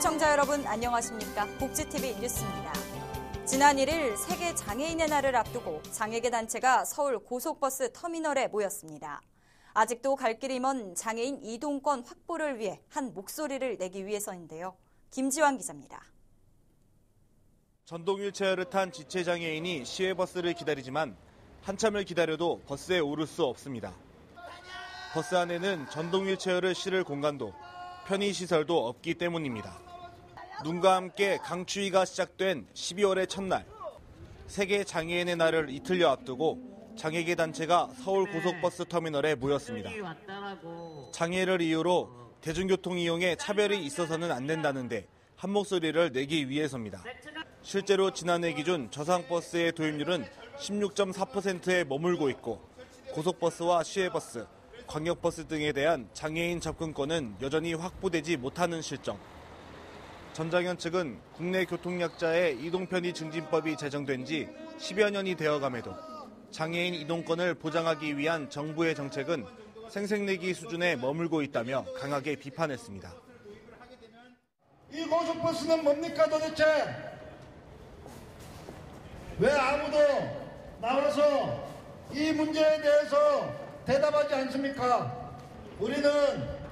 시청자 여러분 안녕하십니까? 복지TV 뉴스입니다. 지난 1일 세계 장애인의 날을 앞두고 장애계 단체가 서울 고속버스 터미널에 모였습니다. 아직도 갈 길이 먼 장애인 이동권 확보를 위해 한 목소리를 내기 위해서인데요. 김지환 기자입니다. 전동 휠체어를 탄 지체장애인이 시외버스를 기다리지만 한참을 기다려도 버스에 오를 수 없습니다. 버스 안에는 전동 휠체어를 실을 공간도 편의시설도 없기 때문입니다. 눈과 함께 강추위가 시작된 12월의 첫날, 세계 장애인의 날을 이틀여 앞두고 장애계 단체가 서울 고속버스 터미널에 모였습니다. 장애를 이유로 대중교통 이용에 차별이 있어서는 안 된다는데 한 목소리를 내기 위해서입니다. 실제로 지난해 기준 저상버스의 도입률은 16.4%에 머물고 있고 고속버스와 시외버스, 광역버스 등에 대한 장애인 접근권은 여전히 확보되지 못하는 실정. 전장현 측은 국내 교통약자의 이동편의 증진법이 제정된 지 10여 년이 되어감에도 장애인 이동권을 보장하기 위한 정부의 정책은 생색내기 수준에 머물고 있다며 강하게 비판했습니다. 이 고속버스는 뭡니까 도대체? 왜 아무도 나와서 이 문제에 대해서 대답하지 않습니까? 우리는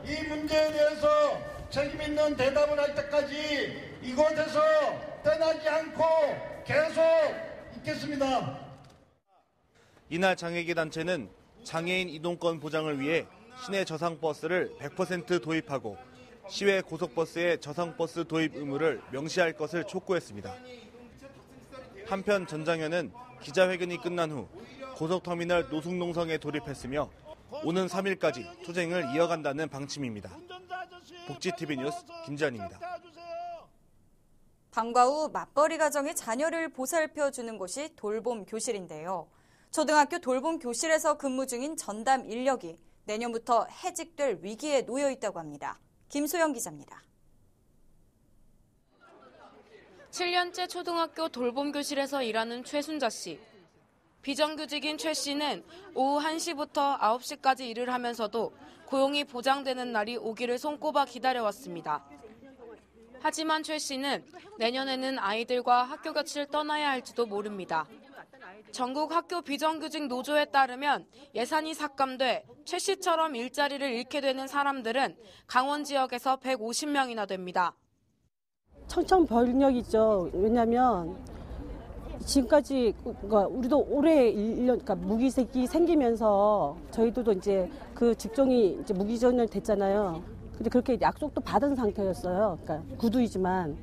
이 문제에 대해서 책임 있는 대답을 할 때까지 이곳에서 떠나지 않고 계속 있겠습니다. 이날 장애계 단체는 장애인 이동권 보장을 위해 시내 저상버스를 100% 도입하고 시외 고속버스의 저상버스 도입 의무를 명시할 것을 촉구했습니다. 한편 전장현은 기자회견이 끝난 후 고속터미널 노숙농성에 돌입했으며 오는 3일까지 투쟁을 이어간다는 방침입니다. 복지TV 뉴스 김지환입니다. 방과 후 맞벌이 가정의 자녀를 보살펴주는 곳이 돌봄 교실인데요. 초등학교 돌봄 교실에서 근무 중인 전담 인력이 내년부터 해직될 위기에 놓여 있다고 합니다. 김소영 기자입니다. 7년째 초등학교 돌봄 교실에서 일하는 최순자 씨. 비정규직인 최 씨는 오후 1시부터 9시까지 일을 하면서도 고용이 보장되는 날이 오기를 손꼽아 기다려왔습니다. 하지만 최 씨는 내년에는 아이들과 학교 곁을 떠나야 할지도 모릅니다. 전국 학교 비정규직 노조에 따르면 예산이 삭감돼 최 씨처럼 일자리를 잃게 되는 사람들은 강원 지역에서 150명이나 됩니다. 청천벽력이죠. 왜냐하면 지금까지 우리도 올해 1년 무기직이 생기면서 저희들도 이제 그 직종이 이제 무기전을 됐잖아요. 근데 그렇게 약속도 받은 상태였어요. 그러니까 구두이지만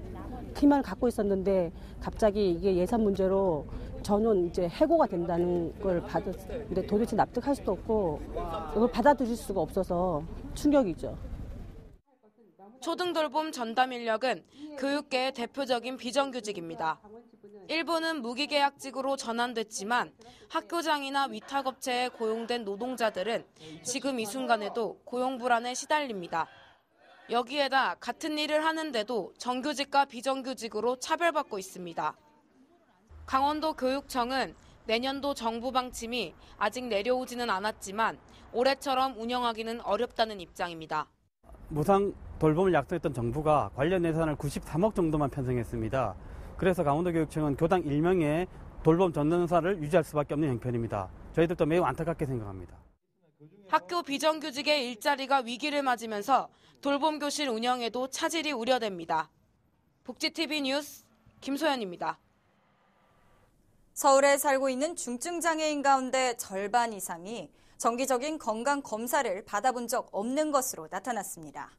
희망을 갖고 있었는데 갑자기 이게 예산 문제로 저는 이제 해고가 된다는 걸 받았는데 도대체 납득할 수도 없고 이걸 받아들일 수가 없어서 충격이죠. 초등돌봄 전담 인력은 교육계의 대표적인 비정규직입니다. 일부는 무기계약직으로 전환됐지만 학교장이나 위탁업체에 고용된 노동자들은 지금 이 순간에도 고용 불안에 시달립니다. 여기에다 같은 일을 하는데도 정규직과 비정규직으로 차별받고 있습니다. 강원도 교육청은 내년도 정부 방침이 아직 내려오지는 않았지만 올해처럼 운영하기는 어렵다는 입장입니다. 무상 돌봄을 약속했던 정부가 관련 예산을 93억 정도만 편성했습니다. 그래서 강원도교육청은 교당 1명의 돌봄 전담사를 유지할 수밖에 없는 형편입니다. 저희들도 매우 안타깝게 생각합니다. 학교 비정규직의 일자리가 위기를 맞으면서 돌봄 교실 운영에도 차질이 우려됩니다. 복지TV 뉴스 김소연입니다. 서울에 살고 있는 중증장애인 가운데 절반 이상이 정기적인 건강검사를 받아본 적 없는 것으로 나타났습니다.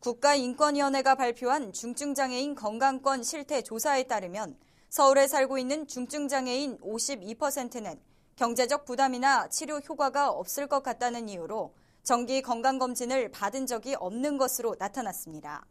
국가인권위원회가 발표한 중증장애인 건강권 실태 조사에 따르면 서울에 살고 있는 중증장애인 52%는 경제적 부담이나 치료 효과가 없을 것 같다는 이유로 정기 건강검진을 받은 적이 없는 것으로 나타났습니다.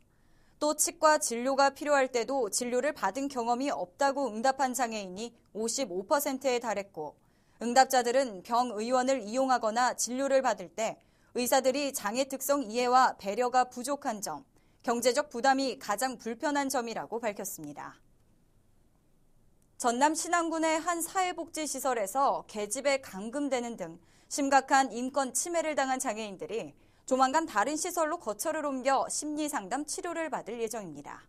또 치과 진료가 필요할 때도 진료를 받은 경험이 없다고 응답한 장애인이 55%에 달했고 응답자들은 병의원을 이용하거나 진료를 받을 때 의사들이 장애 특성 이해와 배려가 부족한 점, 경제적 부담이 가장 불편한 점이라고 밝혔습니다. 전남 신안군의 한 사회복지시설에서 계집애 감금되는 등 심각한 인권 침해를 당한 장애인들이 조만간 다른 시설로 거처를 옮겨 심리상담 치료를 받을 예정입니다.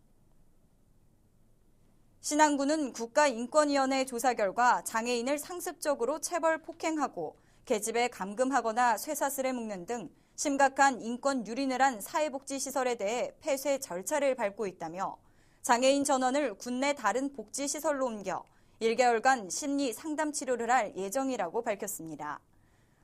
신안군은 국가인권위원회 조사 결과 장애인을 상습적으로 체벌 폭행하고 계집에 감금하거나 쇠사슬에 묶는 등 심각한 인권 유린을 한 사회복지시설에 대해 폐쇄 절차를 밟고 있다며 장애인 전원을 군내 다른 복지시설로 옮겨 1개월간 심리 상담 치료를 할 예정이라고 밝혔습니다.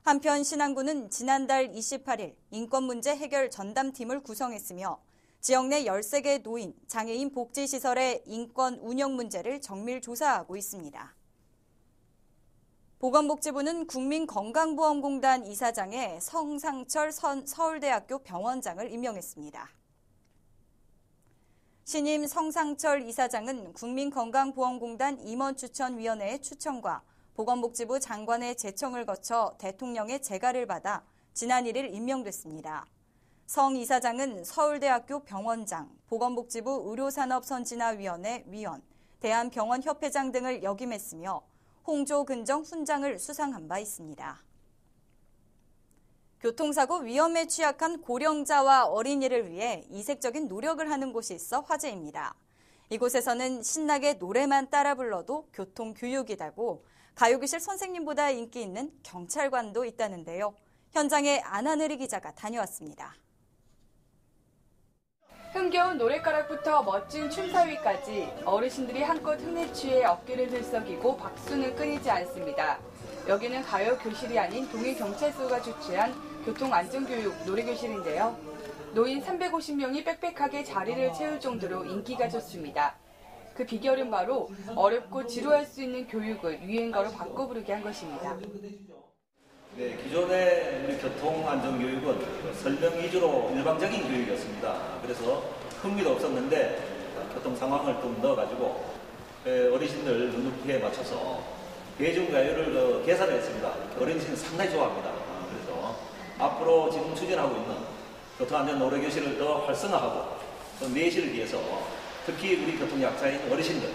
한편 신안군은 지난달 28일 인권문제 해결 전담팀을 구성했으며 지역 내 13개 노인, 장애인 복지시설의 인권 운영 문제를 정밀 조사하고 있습니다. 보건복지부는 국민건강보험공단 이사장에 성상철 서울대학교 병원장을 임명했습니다. 신임 성상철 이사장은 국민건강보험공단 임원추천위원회의 추천과 보건복지부 장관의 제청을 거쳐 대통령의 재가를 받아 지난 1일 임명됐습니다. 성 이사장은 서울대학교 병원장, 보건복지부 의료산업선진화위원회 위원, 대한병원협회장 등을 역임했으며 홍조근정 훈장을 수상한 바 있습니다. 교통사고 위험에 취약한 고령자와 어린이를 위해 이색적인 노력을 하는 곳이 있어 화제입니다. 이곳에서는 신나게 노래만 따라 불러도 교통교육이라고 가요교실 선생님보다 인기 있는 경찰관도 있다는데요. 현장에 안하늘이 기자가 다녀왔습니다. 흥겨운 노랫가락부터 멋진 춤사위까지 어르신들이 한껏 흥에 취해 어깨를 들썩이고 박수는 끊이지 않습니다. 여기는 가요교실이 아닌 동해경찰서가 주최한 교통안전교육 노래교실인데요. 노인 350명이 빽빽하게 자리를 채울 정도로 인기가 좋습니다. 그 비결은 바로 어렵고 지루할 수 있는 교육을 유행가로 바꿔 부르게 한 것입니다. 네, 기존의 우리 교통안전교육은 설명 위주로 일방적인 교육이었습니다. 그래서 흥미도 없었는데 교통 상황을 좀 넣어가지고 어르신들 눈높이에 맞춰서 대중가요를 개사를 했습니다. 어르신은 상당히 좋아합니다. 그래서 앞으로 지금 추진하고 있는 교통안전 노래교실을 더 활성화하고 또 내실을 위해서 특히 우리 교통약자인 어르신들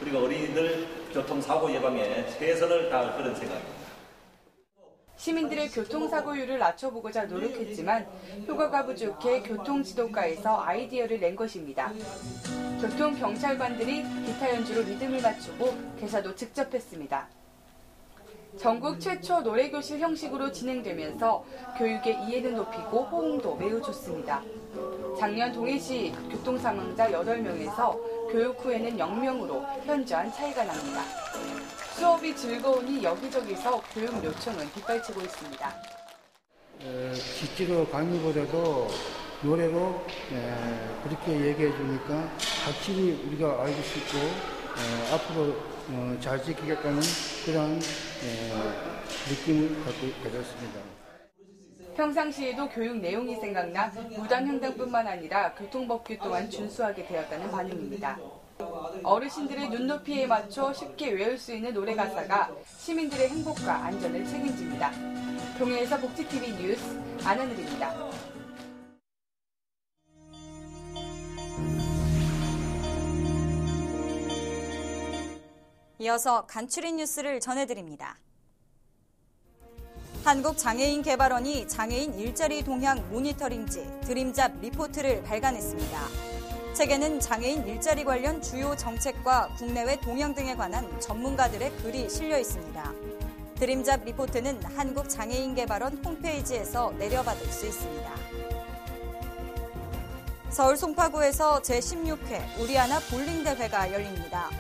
그리고 어린이들 교통사고 예방에 최선을 다할 그런 생각입니다. 시민들의 교통사고율을 낮춰보고자 노력했지만 효과가 부족해 교통지도과에서 아이디어를 낸 것입니다. 교통경찰관들이 기타 연주로 리듬을 맞추고 개사도 직접 했습니다. 전국 최초 노래교실 형식으로 진행되면서 교육의 이해는 높이고 호응도 매우 좋습니다. 작년 동해시 교통사망자 8명에서 교육 후에는 0명으로 현저한 차이가 납니다. 수업이 즐거우니 여기저기서 교육 요청은 빗발치고 있습니다. 실제로 강의보다도 노래로 그렇게 얘기해 주니까 확실히 우리가 알고 싶고 앞으로 잘 지키겠다는 그런 느낌을 가졌습니다. 평상시에도 교육 내용이 생각나 무단횡단뿐만 아니라 교통법규 또한 준수하게 되었다는 반응입니다. 어르신들의 눈높이에 맞춰 쉽게 외울 수 있는 노래 가사가 시민들의 행복과 안전을 책임집니다. 동해에서 복지TV 뉴스 안하늘입니다. 이어서 간추린 뉴스를 전해드립니다. 한국장애인개발원이 장애인 일자리 동향 모니터링지 드림잡 리포트를 발간했습니다. 책에는 장애인 일자리 관련 주요 정책과 국내외 동향 등에 관한 전문가들의 글이 실려 있습니다. 드림잡 리포트는 한국장애인개발원 홈페이지에서 내려받을 수 있습니다. 서울 송파구에서 제16회 우리하나 볼링대회가 열립니다.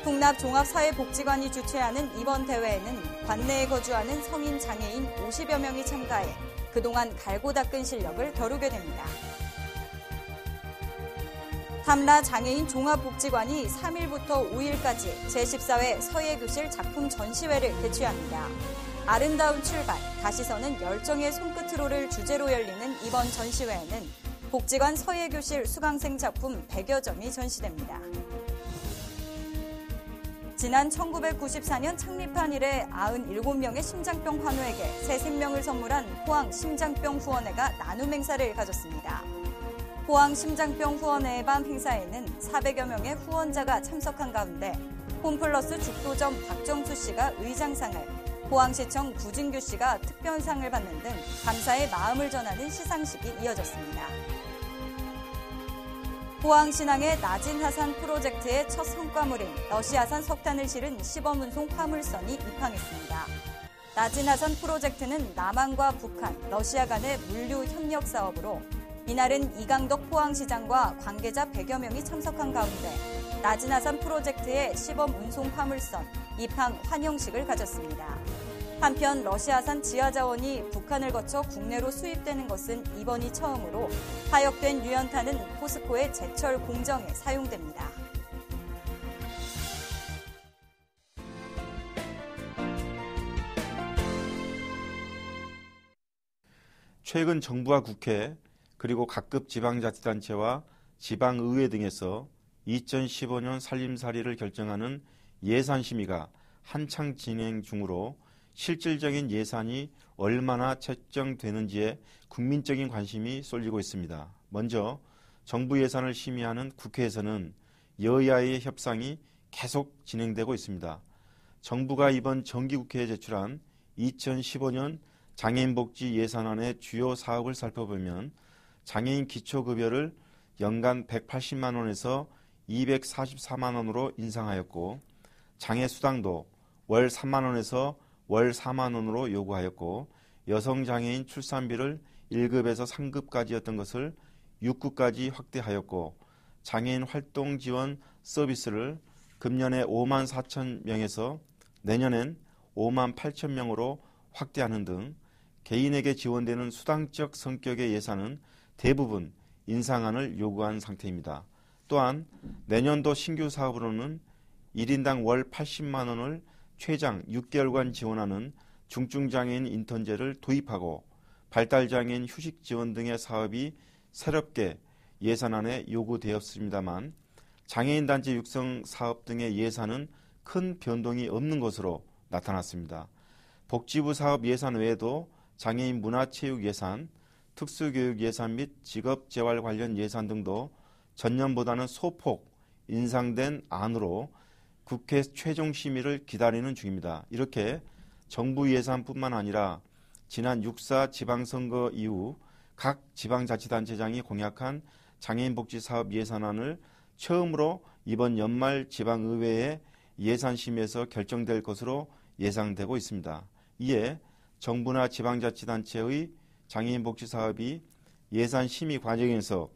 풍납종합사회복지관이 주최하는 이번 대회에는 관내에 거주하는 성인 장애인 50여 명이 참가해 그동안 갈고 닦은 실력을 겨루게 됩니다. 탐라 장애인 종합복지관이 3일부터 5일까지 제14회 서예교실 작품 전시회를 개최합니다. 아름다운 출발, 다시 서는 열정의 손끝으로를 주제로 열리는 이번 전시회에는 복지관 서예교실 수강생 작품 100여 점이 전시됩니다. 지난 1994년 창립한 이래 97명의 심장병 환우에게 새 생명을 선물한 포항 심장병 후원회가 나눔 행사를 가졌습니다. 포항 심장병 후원회의 밤 행사에는 400여 명의 후원자가 참석한 가운데 홈플러스 죽도점 박정수 씨가 의장상을, 포항시청 구진규 씨가 특별상을 받는 등 감사의 마음을 전하는 시상식이 이어졌습니다. 포항신항의 나진하산 프로젝트의 첫 성과물인 러시아산 석탄을 실은 시범운송 화물선이 입항했습니다. 나진하산 프로젝트는 남한과 북한, 러시아 간의 물류 협력 사업으로 이날은 이강덕 포항시장과 관계자 100여 명이 참석한 가운데 나진하산 프로젝트의 시범운송 화물선 입항 환영식을 가졌습니다. 한편 러시아산 지하자원이 북한을 거쳐 국내로 수입되는 것은 이번이 처음으로 하역된 유연탄은 포스코의 제철 공정에 사용됩니다. 최근 정부와 국회 그리고 각급 지방자치단체와 지방의회 등에서 2015년 살림살이를 결정하는 예산심의가 한창 진행 중으로 실질적인 예산이 얼마나 책정되는지에 국민적인 관심이 쏠리고 있습니다. 먼저 정부 예산을 심의하는 국회에서는 여야의 협상이 계속 진행되고 있습니다. 정부가 이번 정기국회에 제출한 2015년 장애인복지 예산안의 주요 사업을 살펴보면 장애인 기초급여를 연간 180만 원에서 244만 원으로 인상하였고 장애수당도 월 3만 원에서 월 4만 원으로 요구하였고 여성장애인 출산비를 1급에서 3급까지였던 것을 6급까지 확대하였고 장애인 활동 지원 서비스를 금년에 5만 4천 명에서 내년엔 5만 8천 명으로 확대하는 등 개인에게 지원되는 수당적 성격의 예산은 대부분 인상안을 요구한 상태입니다. 또한 내년도 신규 사업으로는 1인당 월 80만 원을 최장 6개월간 지원하는 중증장애인 인턴제를 도입하고 발달장애인 휴식 지원 등의 사업이 새롭게 예산안에 요구되었습니다만 장애인 단체 육성 사업 등의 예산은 큰 변동이 없는 것으로 나타났습니다. 복지부 사업 예산 외에도 장애인 문화체육 예산, 특수교육 예산 및 직업재활 관련 예산 등도 전년보다는 소폭 인상된 안으로 국회 최종 심의를 기다리는 중입니다. 이렇게 정부 예산뿐만 아니라 지난 6.4 지방선거 이후 각 지방자치단체장이 공약한 장애인복지사업 예산안을 처음으로 이번 연말 지방의회의 예산심의에서 결정될 것으로 예상되고 있습니다. 이에 정부나 지방자치단체의 장애인복지사업이 예산심의 과정에서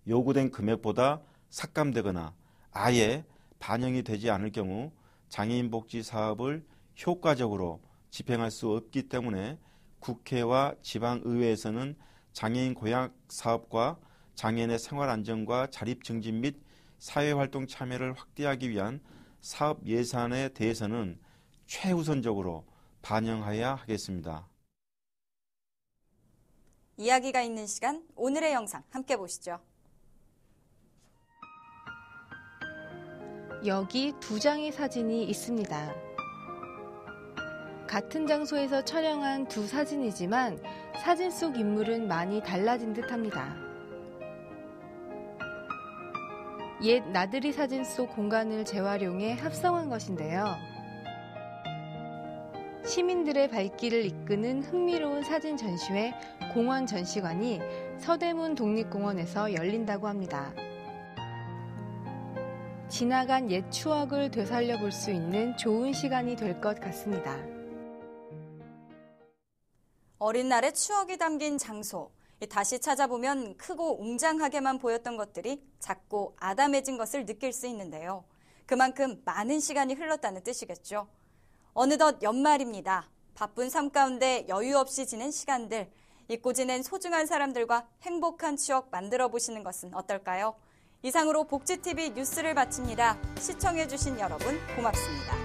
요구된 금액보다 삭감되거나 아예 반영이 되지 않을 경우 장애인복지 사업을 효과적으로 집행할 수 없기 때문에 국회와 지방의회에서는 장애인 고약 사업과 장애인의 생활안정과 자립증진 및 사회활동 참여를 확대하기 위한 사업 예산에 대해서는 최우선적으로 반영해야 하겠습니다. 이야기가 있는 시간, 오늘의 영상 함께 보시죠. 여기 두 장의 사진이 있습니다. 같은 장소에서 촬영한 두 사진이지만 사진 속 인물은 많이 달라진 듯합니다. 옛 나들이 사진 속 공간을 재활용해 합성한 것인데요. 시민들의 발길을 이끄는 흥미로운 사진 전시회 공원 전시관이 서대문 독립공원에서 열린다고 합니다. 지나간 옛 추억을 되살려 볼 수 있는 좋은 시간이 될 것 같습니다. 어린 날의 추억이 담긴 장소. 다시 찾아보면 크고 웅장하게만 보였던 것들이 작고 아담해진 것을 느낄 수 있는데요. 그만큼 많은 시간이 흘렀다는 뜻이겠죠. 어느덧 연말입니다. 바쁜 삶 가운데 여유 없이 지낸 시간들, 잊고 지낸 소중한 사람들과 행복한 추억 만들어 보시는 것은 어떨까요? 이상으로 복지TV 뉴스를 마칩니다. 시청해주신 여러분 고맙습니다.